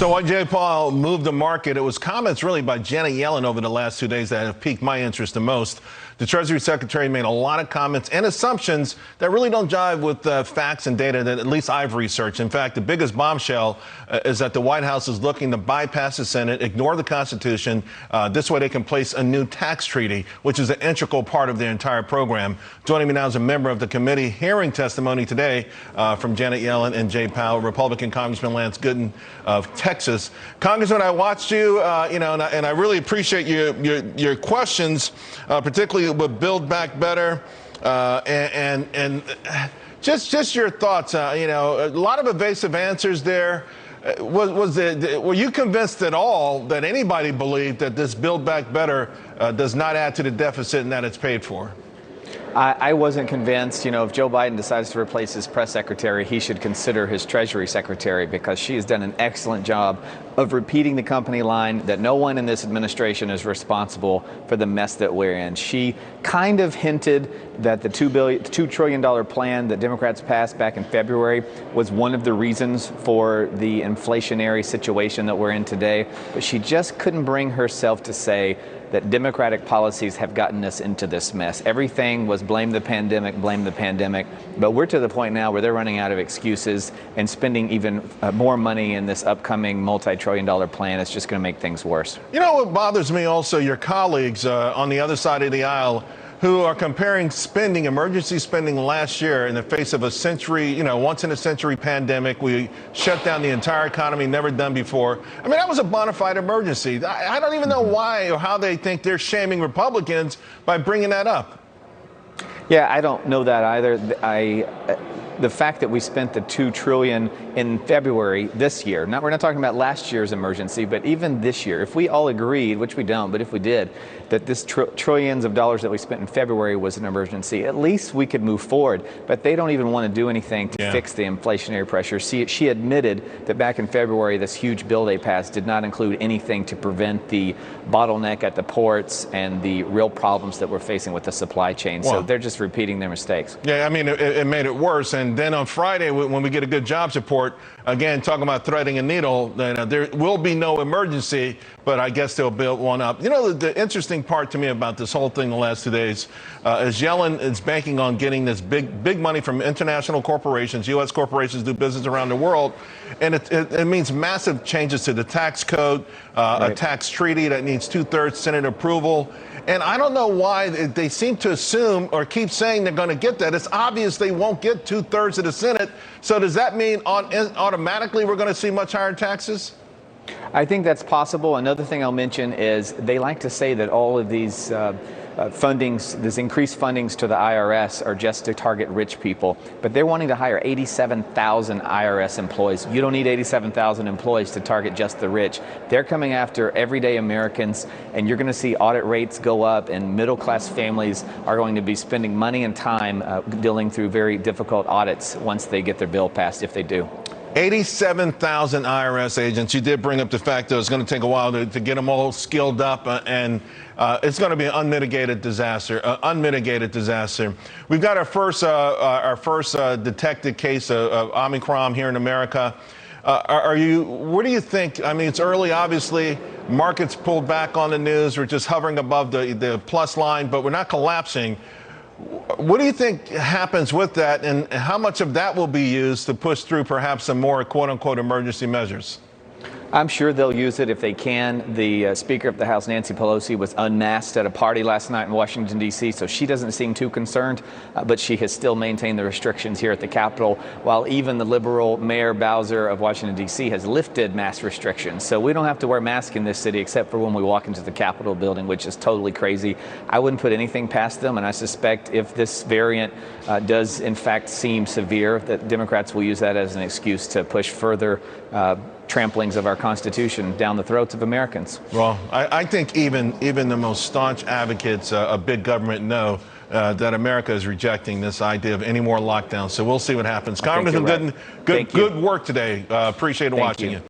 So while Jay Powell moved the market, it was comments really by Janet Yellen over the last 2 days that have piqued my interest the most. The Treasury Secretary made a lot of comments and assumptions that really don't jive with facts and data that at least I've researched. In fact, the biggest bombshell is that the White House is looking to bypass the Senate, ignore the Constitution. This way they can place a new tax treaty, which is an integral part of their entire program. Joining me now is a member of the committee hearing testimony today from Janet Yellen and Jay Powell, Republican Congressman Lance Gooden of Texas. Congressman, I watched you, and I really appreciate your questions, particularly with Build Back Better, and just your thoughts. A lot of evasive answers there. Were you convinced at all that anybody believed that this Build Back Better does not add to the deficit and that it's paid for? I wasn't convinced. If Joe Biden decides to replace his press secretary, he should consider his Treasury Secretary, because she has done an excellent job of repeating the company line that no one in this administration is responsible for the mess that we're in. She kind of hinted that the $2 trillion plan that Democrats passed back in February was one of the reasons for the inflationary situation that we're in today, but she just couldn't bring herself to say that Democratic policies have gotten us into this mess. Everything was blame the pandemic, but we're to the point now where they're running out of excuses and spending even more money in this upcoming multi-trillion-dollar plan. It's just going to make things worse. You know what bothers me also? Your colleagues on the other side of the aisle who are comparing spending, emergency spending last year in the face of a century, once in a century pandemic. We shut down the entire economy, never done before. I mean, that was a bona fide emergency. I don't even know why or how they think they're shaming Republicans by bringing that up. Yeah, I don't know that either. The fact that we spent the $2 trillion in February this year, we're not talking about last year's emergency, but even this year, if we all agreed, which we don't, but if we did, that this trillions of dollars that we spent in February was an emergency, at least we could move forward. But they don't even want to do anything to fix the inflationary pressure. She admitted that back in February, this huge bill they passed did not include anything to prevent the bottleneck at the ports and the real problems that we're facing with the supply chain. So they're just repeating their mistakes. Yeah, I mean, it made it worse. And then on Friday, when we get a good jobs report, again, talking about threading a needle, there will be no emergency, but I guess they'll build one up. The interesting part to me about this whole thing the last 2 days is Yellen is banking on getting this big money from international corporations. U.S. corporations do business around the world, and it means massive changes to the tax code, a tax treaty that needs 2/3 Senate approval. And I don't know why they seem to assume or keep saying they're going to get that. It's obvious they won't get 2/3 of the Senate. So does that mean automatically we're going to see much higher taxes? I think that's possible. Another thing I'll mention is they like to say that all of these fundings, these increased fundings to the IRS are just to target rich people, but they're wanting to hire 87,000 IRS employees. You don't need 87,000 employees to target just the rich. They're coming after everyday Americans, and you're going to see audit rates go up, and middle-class families are going to be spending money and time dealing through very difficult audits once they get their bill passed, if they do. 87,000 IRS agents. You did bring up the fact that it's going to take a while to get them all skilled up, and it's going to be an unmitigated disaster. We've got our first detected case of Omicron here in America. What do you think? I mean, it's early, obviously. Markets pulled back on the news. We're just hovering above the plus line, but we're not collapsing. What do you think happens with that, and how much of that will be used to push through perhaps some more quote-unquote emergency measures? I'm sure they'll use it if they can. The Speaker of the House, Nancy Pelosi, was unmasked at a party last night in Washington, D.C., so she doesn't seem too concerned, but she has still maintained the restrictions here at the Capitol, while even the liberal Mayor Bowser of Washington, D.C. has lifted mask restrictions. So we don't have to wear masks in this city except for when we walk into the Capitol building, which is totally crazy. I wouldn't put anything past them, and I suspect if this variant does in fact seem severe, that Democrats will use that as an excuse to push further tramplings of our Constitution down the throats of Americans. Well, I think even the most staunch advocates of big government know that America is rejecting this idea of any more lockdowns. So we'll see what happens. Congressman Gooden, good work today. Appreciate watching you.